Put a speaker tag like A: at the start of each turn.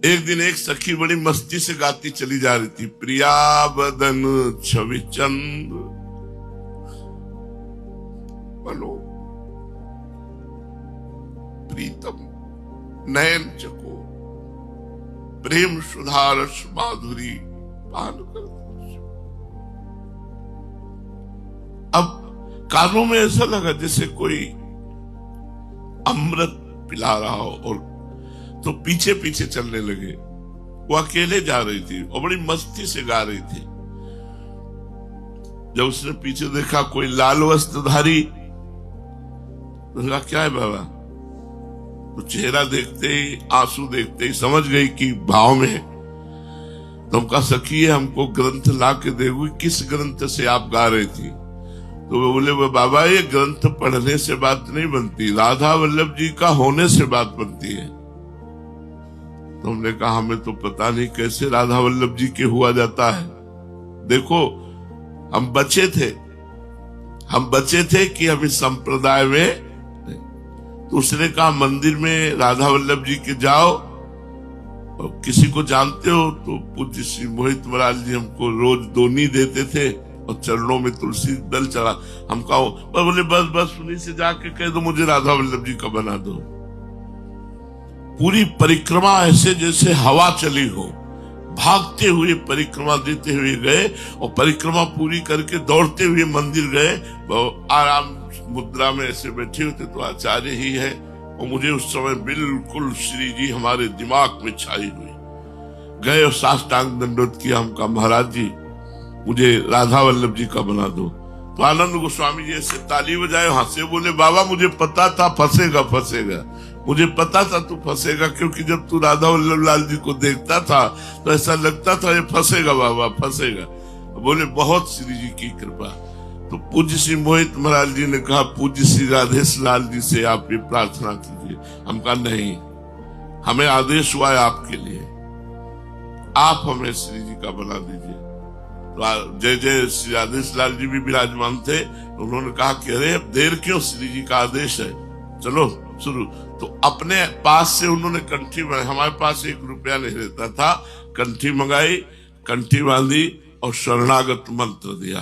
A: एक दिन एक सखी बड़ी मस्ती से गाती चली जा रही थी, प्रिया बदन छवि चंद बनो प्रीतम नयन चको प्रेम सुधारस माधुरी पान कर। अब कानों में ऐसा लगा जैसे कोई अमृत पिला रहा हो, और तो पीछे पीछे चलने लगे। वो अकेले जा रही थी और बड़ी मस्ती से गा रही थी। जब उसने पीछे देखा कोई लाल वस्त्रधारी, तो कहा क्या है बाबा? तो चेहरा देखते ही, आंसू देखते ही समझ गई कि भाव में है। तो हमका सखी है, हमको ग्रंथ ला के देगी। किस ग्रंथ से आप गा रही थी? तो वे बोले, वो बाबा ये ग्रंथ पढ़ने से बात नहीं बनती, राधा वल्लभ जी का होने से बात बनती है। तो हमने कहा हमें तो पता नहीं कैसे राधा वल्लभ जी के हुआ जाता है। देखो हम बचे थे कि हम इस संप्रदाय में। तो उसने कहा मंदिर में राधा वल्लभ जी के जाओ, और किसी को जानते हो तो पूज्य श्री मोहित महाराज जी हमको रोज दोनी देते थे और चरणों में तुलसी दल चढ़ा। हम कहो बोले बस उन्हीं से जाके कह दो मुझे राधा वल्लभ जी का बना दो। पूरी परिक्रमा ऐसे जैसे हवा चली हो, भागते हुए परिक्रमा देते हुए गए, और परिक्रमा पूरी करके दौड़ते हुए मंदिर गए। आराम मुद्रा में ऐसे बैठे होते तो आचार्य ही है, और मुझे उस समय बिल्कुल श्री जी हमारे दिमाग में छाई हुई। गए और साष्टांग दंडोत किया। हम कहा महाराज जी मुझे राधा वल्लभ जी का बना दो। तो आनंद गोस्वामी जी ऐसे ताली बजाए, हंसे, बोले बाबा मुझे पता था फंसेगा, मुझे पता था तू फंसेगा, क्योंकि जब तू राधा वल्लभ लाल जी को देखता था तो ऐसा लगता था ये फंसेगा बाबा फंसेगा। बोले बहुत श्री जी की कृपा। तो पूज्य श्री मोहित महाराज जी ने कहा पूज्य श्री राधेश लाल जी से आप ये प्रार्थना कीजिए। हम कहा नहीं, हमें आदेश हुआ है आपके लिए, आप हमें श्री जी का बना दीजिए। तो जय जय श्री राधेश लाल जी भी विराजमान थे। उन्होंने कहा कि अरे अब देर क्यों, श्री जी का आदेश है, चलो शुरू। तो अपने पास से उन्होंने कंठी बनाई। हमारे पास 1 रुपया नहीं रहता था। कंठी मंगाई, कंठी बांधी और शरणागत मंत्र दिया।